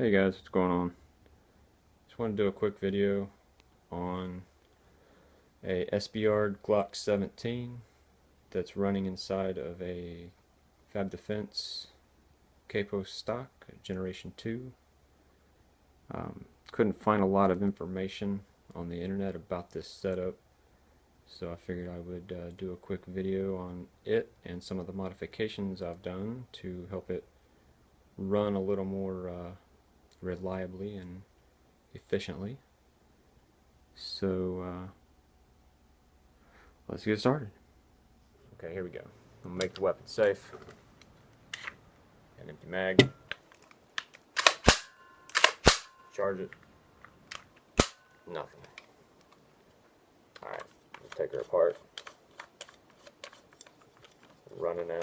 Hey guys, what's going on? Just want to do a quick video on a SBR Glock 17 that's running inside of a Fab Defense Kpos stock, Generation 2. Couldn't find a lot of information on the internet about this setup, so I figured I would do a quick video on it and some of the modifications I've done to help it run a little more reliably and efficiently. So let's get started. Okay, here we go. I'm gonna make the weapon safe. An empty mag. Charge it. Nothing. Alright, let's take her apart. I'm running an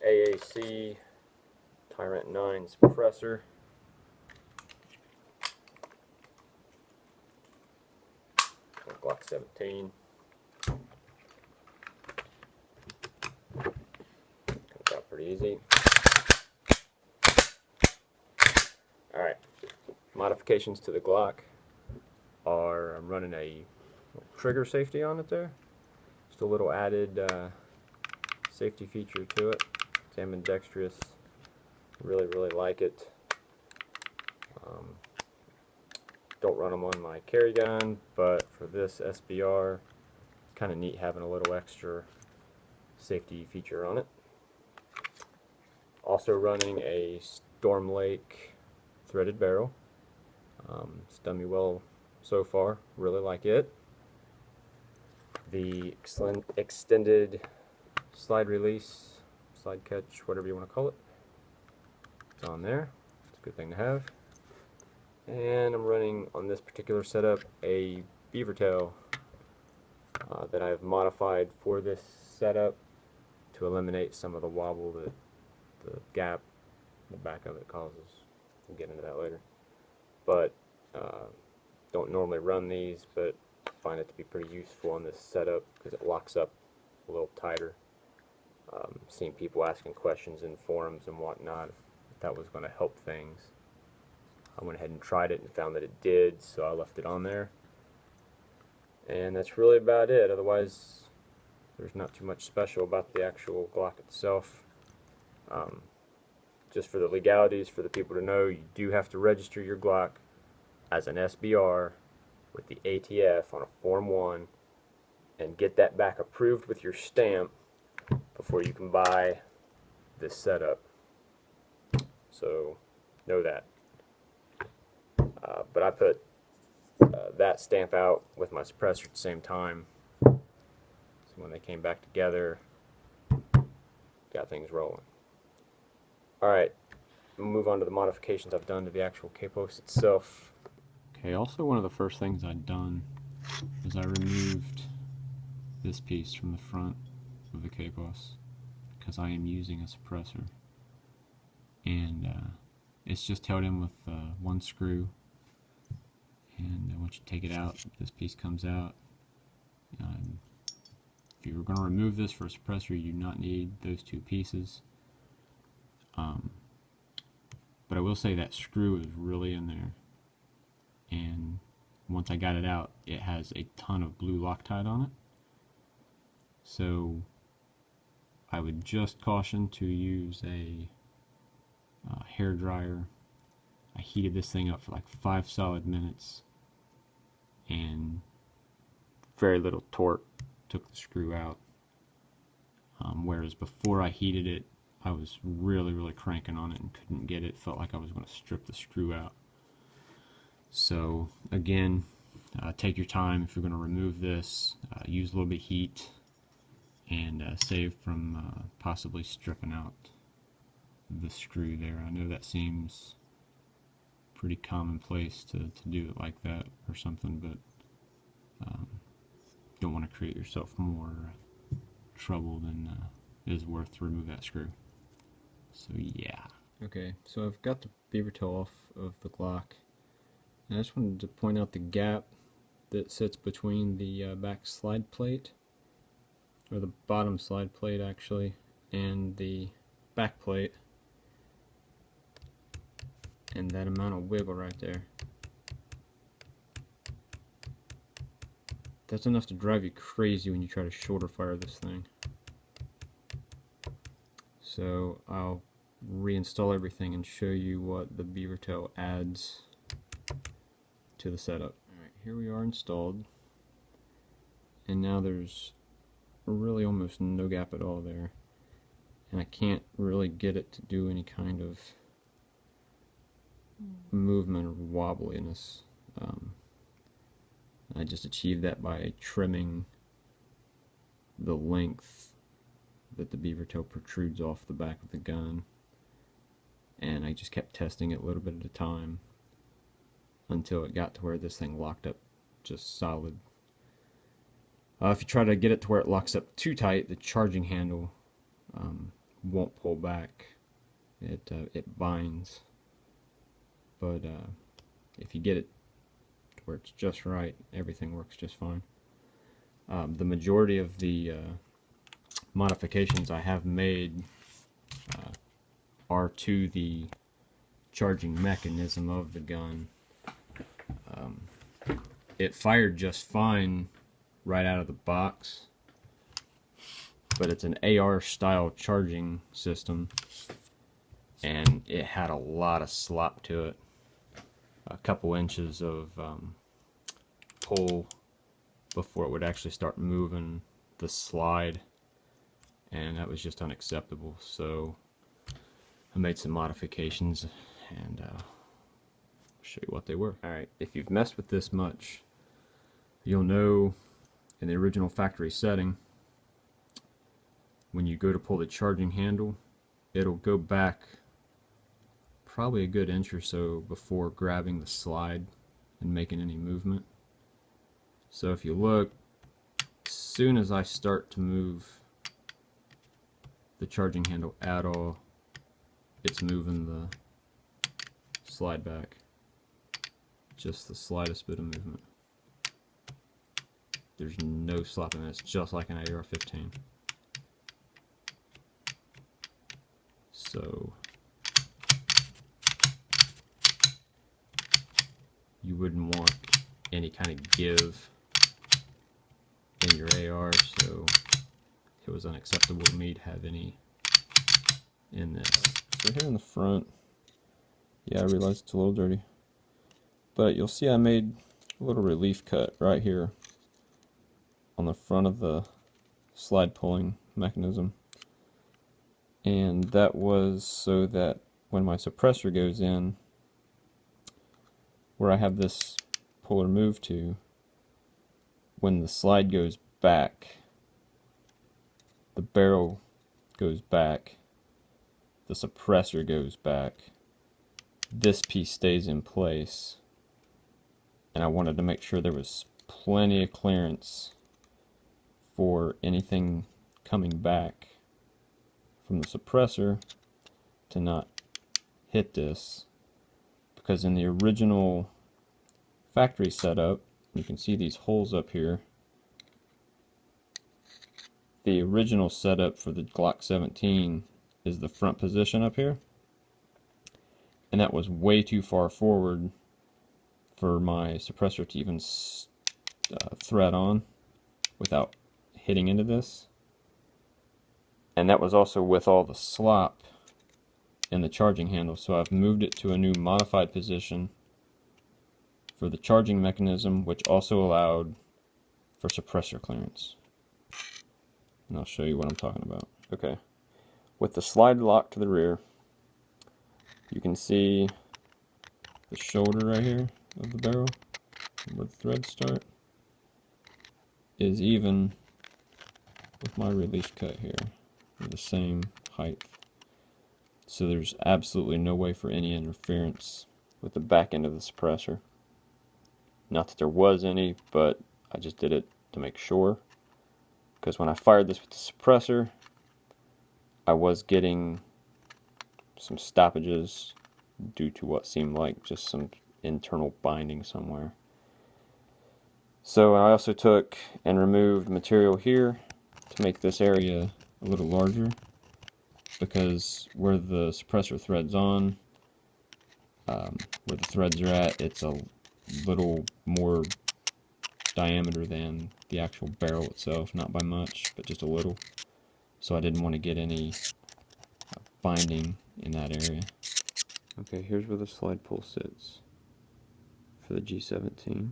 AAC Tirant 9 suppressor. Glock 17. Comes out pretty easy. Alright, modifications to the Glock are I'm running a trigger safety on it there. Just a little added safety feature to it. It's ambidextrous. Really like it. Don't run them on my carry gun, but for this SBR, it's kind of neat having a little extra safety feature on it. Also running a Storm Lake threaded barrel. It's done me well so far. Really like it. The extended slide release, slide catch, whatever you want to call it. It's on there. It's a good thing to have. And I'm running on this particular setup a beaver tail that I've modified for this setup to eliminate some of the wobble that the gap in the back of it causes. We'll get into that later. But don't normally run these, but find it to be pretty useful on this setup because it locks up a little tighter. Seen people asking questions in forums and whatnot if that was going to help things. I went ahead and tried it and found that it did, so I left it on there. And that's really about it. Otherwise, there's not too much special about the actual Glock itself. Just for the legalities, for the people to know, you do have to register your Glock as an SBR with the ATF on a Form 1 and get that back approved with your stamp before you can buy this setup. So, know that. But I put that stamp out with my suppressor at the same time. So when they came back together, got things rolling. Alright, we'll move on to the modifications I've done to the actual Kpos itself. Okay, also one of the first things I'd done is I removed this piece from the front of the Kpos because I am using a suppressor. And it's just held in with one screw. And once you take it out, this piece comes out. If you were going to remove this for a suppressor, you do not need those two pieces. But I will say that screw is really in there. And once I got it out, it has a ton of blue Loctite on it. So I would just caution to use a hair dryer. I heated this thing up for like 5 solid minutes and very little torque took the screw out. Whereas before I heated it, I was really cranking on it and couldn't get it. Felt like I was going to strip the screw out. So again, take your time if you're going to remove this. Use a little bit of heat and save from possibly stripping out the screw there. I know that seems pretty commonplace to do it like that or something, but don't want to create yourself more trouble than is worth to remove that screw. So yeah. Okay, so I've got the beaver tail off of the Glock, and I just wanted to point out the gap that sits between the back slide plate, or the bottom slide plate actually, and the back plate. And that amount of wiggle right there, that's enough to drive you crazy when you try to shoulder fire this thing. So I'll reinstall everything and show you what the beaver tail adds to the setup. Alright, here we are installed, and now there's really almost no gap at all there, and I can't really get it to do any kind of movement or wobbliness. I just achieved that by trimming the length that the beaver tail protrudes off the back of the gun, and I just kept testing it a little bit at a time until it got to where this thing locked up just solid. If you try to get it to where it locks up too tight, the charging handle won't pull back. It binds. But if you get it to where it's just right, everything works just fine. The majority of the modifications I have made are to the charging mechanism of the gun. It fired just fine right out of the box, but it's an AR style charging system, and it had a lot of slop to it. A couple inches of pull before it would actually start moving the slide, and that was just unacceptable. So I made some modifications, and I'll show you what they were. Alright, if you've messed with this much, you'll know in the original factory setting, when you go to pull the charging handle, it'll go back probably a good inch or so before grabbing the slide and making any movement. So if you look, as soon as I start to move the charging handle at all, it's moving the slide back. Just the slightest bit of movement. There's no slop in it. It's just like an AR-15. So you wouldn't want any kind of give in your AR, so it was unacceptable to me to have any in this. So here in the front, yeah, I realize it's a little dirty, but you'll see I made a little relief cut right here on the front of the slide pulling mechanism, and that was so that when my suppressor goes in, where I have this puller move to, when the slide goes back, the barrel goes back, the suppressor goes back, this piece stays in place, and I wanted to make sure there was plenty of clearance for anything coming back from the suppressor to not hit this, because in the original factory setup, you can see these holes up here. The original setup for the Glock 17 is the front position up here, and that was way too far forward for my suppressor to even thread on without hitting into this. And that was also with all the slop in the charging handle, so I've moved it to a new modified position for the charging mechanism, which also allowed for suppressor clearance. And I'll show you what I'm talking about. Okay, with the slide lock to the rear, you can see the shoulder right here of the barrel, where the threads start, is even with my release cut here. They're the same height. So there's absolutely no way for any interference with the back end of the suppressor. Not that there was any, but I just did it to make sure. Because when I fired this with the suppressor, I was getting some stoppages due to what seemed like just some internal binding somewhere. So I also took and removed material here to make this area a little larger, because where the suppressor threads on, where the threads are at, it's a little more diameter than the actual barrel itself, not by much, but just a little. So I didn't want to get any binding in that area. Okay, here's where the slide pull sits for the G17.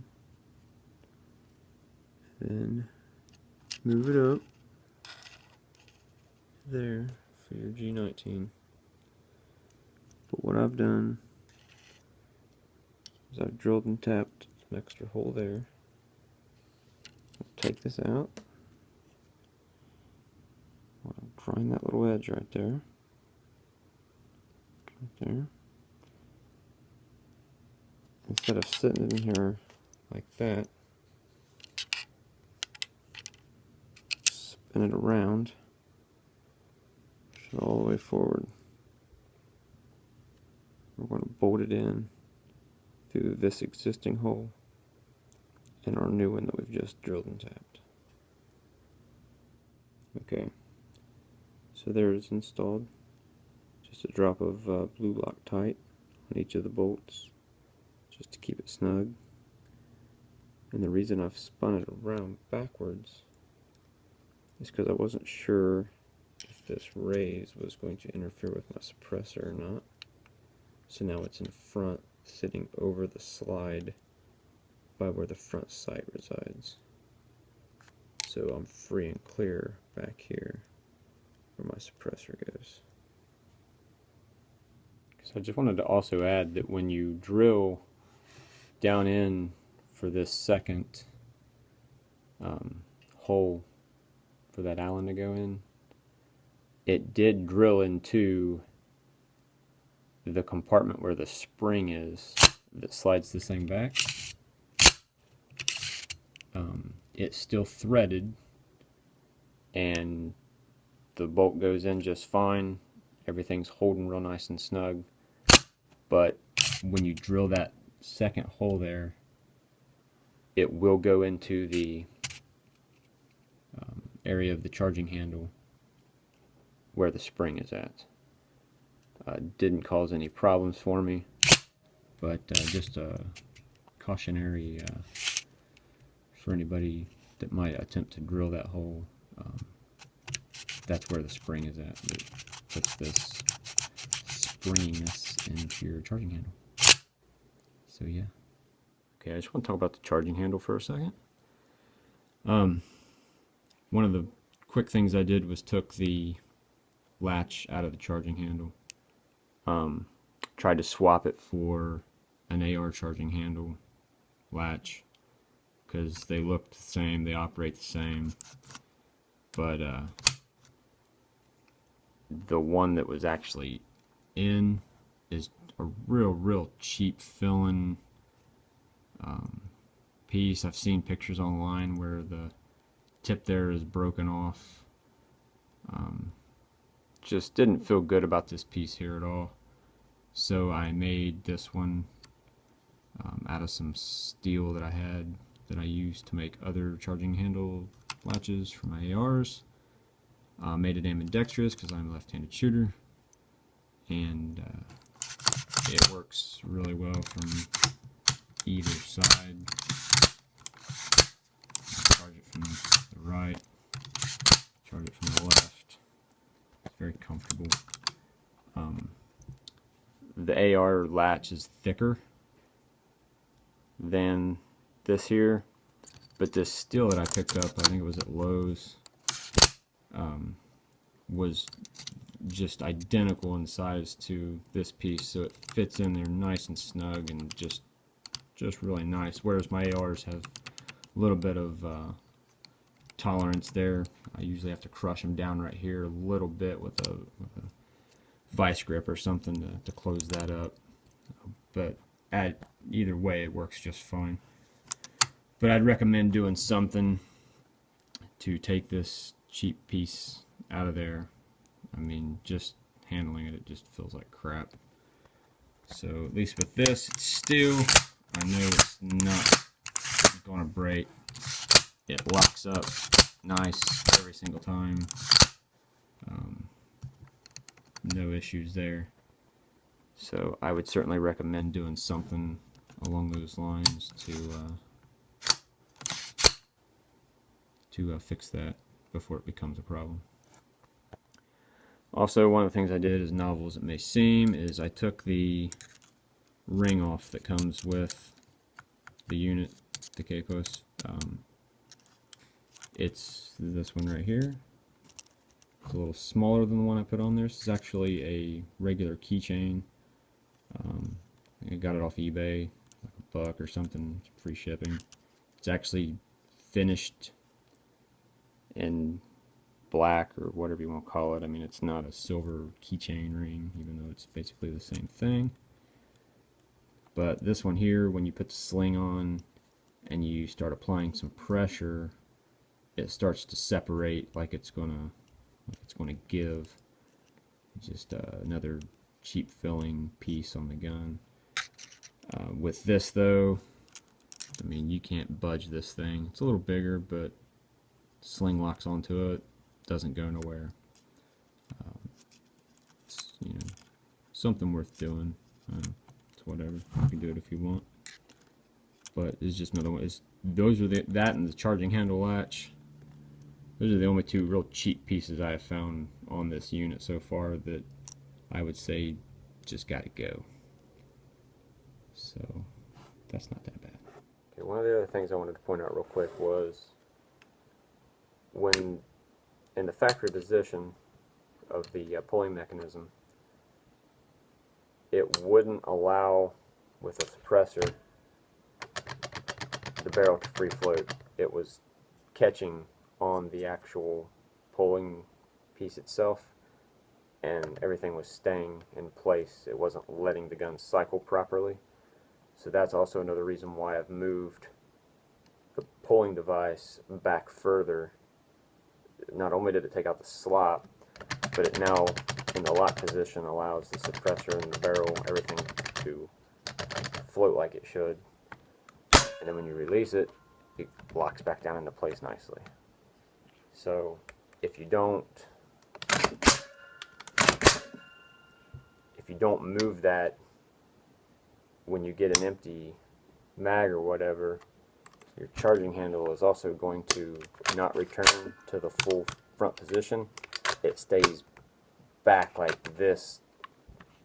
Then move it up there for your G19. But what I've done is I've drilled and tapped an extra hole there. Take this out. I'll grind that little edge right there. Right there. Instead of sitting it in here like that, spin it around, push it all the way forward. We're going to bolt it in through this existing hole and our new one that we've just drilled and tapped. Okay, so there it's installed. Just a drop of blue Loctite on each of the bolts, just to keep it snug. And the reason I've spun it around backwards is because I wasn't sure if this raise was going to interfere with my suppressor or not. So now it's in front, sitting over the slide by where the front sight resides. So I'm free and clear back here where my suppressor goes. So I just wanted to also add that when you drill down in for this second hole for that Allen to go in, it did drill into the compartment where the spring is that slides this thing back. It's still threaded and the bolt goes in just fine. Everything's holding real nice and snug. But when you drill that second hole there, it will go into the area of the charging handle where the spring is at. Didn't cause any problems for me, but just a cautionary for anybody that might attempt to drill that hole. That's where the spring is at. It puts this springiness into your charging handle. So yeah. Okay, I just want to talk about the charging handle for a second. One of the quick things I did was took the latch out of the charging handle. Tried to swap it for an AR charging handle latch because they look the same, they operate the same, but the one that was actually in is a real cheap filling piece. I've seen pictures online where the tip there is broken off. Just didn't feel good about this piece here at all. So I made this one out of some steel that I had that I used to make other charging handle latches for my ARs. Made it ambidextrous because I'm a left-handed shooter, and it works really well from either side. Charge it from the right, charge it from the left. It's very comfortable. The AR latch is thicker than this here, but this steel that I picked up, I think it was at Lowe's, was just identical in size to this piece, so it fits in there nice and snug and just really nice. Whereas my ARs have a little bit of tolerance there. I usually have to crush them down right here a little bit with a vice grip or something to close that up. But either way, it works just fine. But I'd recommend doing something to take this cheap piece out of there. I mean, just handling it, it just feels like crap. So at least with this, it's steel. I know it's not going to break. It locks up nice every single time. No issues there. So I would certainly recommend doing something along those lines to fix that before it becomes a problem. Also, one of the things I did, as novel as it may seem, is I took the ring off that comes with the unit, the Kpos. It's this one right here. It's a little smaller than the one I put on there. This is actually a regular keychain. I got it off eBay, like $1 or something, free shipping. It's actually finished in black or whatever you want to call it. I mean, it's not a silver keychain ring, even though it's basically the same thing. But this one here, when you put the sling on and you start applying some pressure, it starts to separate like it's gonna give. Just another cheap filling piece on the gun. With this though, I mean, you can't budge this thing. It's a little bigger, but sling locks onto it, doesn't go nowhere. It's, you know, something worth doing. It's whatever. You can do it if you want. But it's just another one. Those are that and the charging handle latch. Those are the only two real cheap pieces I have found on this unit so far that I would say just gotta go. So that's not that bad. Okay, one of the other things I wanted to point out real quick was when in the factory position of the pulling mechanism, it wouldn't allow, with a suppressor, the barrel to free float. It was catching on the actual pulling piece itself, and everything was staying in place. It wasn't letting the gun cycle properly. So that's also another reason why I've moved the pulling device back further. Not only did it take out the slop, but it now, in the lock position, allows the suppressor and the barrel, everything to float like it should. And then when you release it, it locks back down into place nicely. So if you don't move that when you get an empty mag or whatever, your charging handle is also going to not return to the full front position. It stays back like this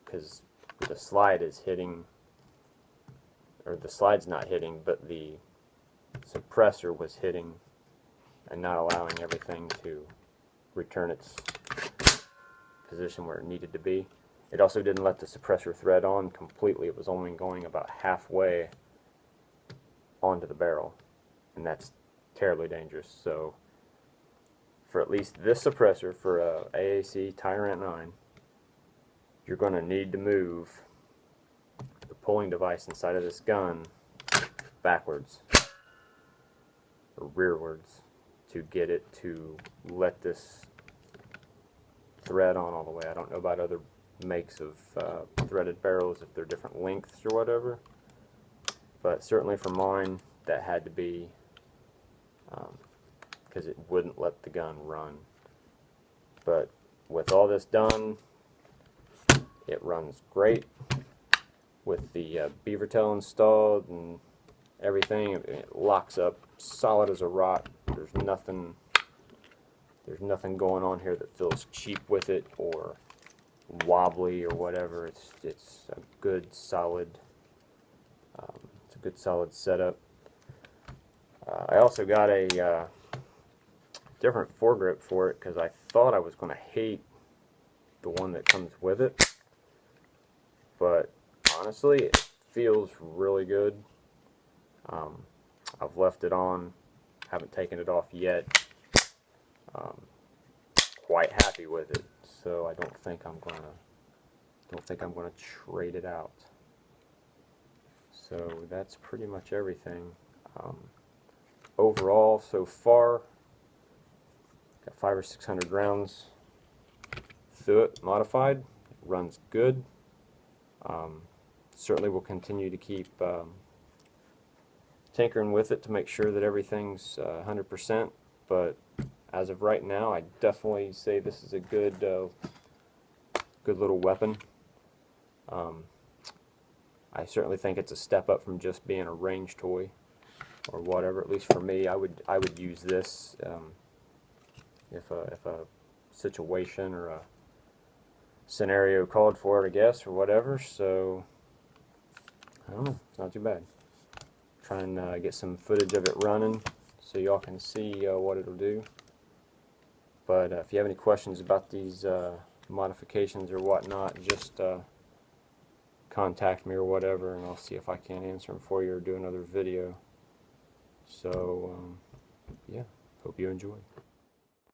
because the slide is hitting, or the slide's not hitting, but the suppressor was hitting and not allowing everything to return its position where it needed to be. It also didn't let the suppressor thread on completely. It was only going about halfway onto the barrel, and that's terribly dangerous. So for at least this suppressor, for a AAC Tirant 9, you're going to need to move the pulling device inside of this gun backwards or rearwards to get it to let this thread on all the way. I don't know about other makes of threaded barrels, if they're different lengths or whatever, but certainly for mine that had to be, because it wouldn't let the gun run. But with all this done, it runs great with the beaver tail installed and everything. It locks up solid as a rock. There's nothing going on here that feels cheap with it or wobbly or whatever. It's a good solid setup. I also got a different foregrip for it because I thought I was going to hate the one that comes with it, but honestly it feels really good. I've left it on, haven't taken it off yet. Quite happy with it, so I don't think I'm gonna trade it out. So that's pretty much everything. Overall, so far, got 500 or 600 rounds through it, modified. It runs good. Certainly will continue to keep tinkering with it to make sure that everything's 100%, but as of right now, I definitely say this is a good little weapon. I certainly think it's a step up from just being a range toy or whatever. At least for me, I would use this if a situation or a scenario called for it, I guess, or whatever. So I don't know, it's not too bad. Try and get some footage of it running so y'all can see what it'll do. But if you have any questions about these modifications or whatnot, just contact me or whatever, and I'll see if I can answer them for you or do another video. So yeah, hope you enjoy.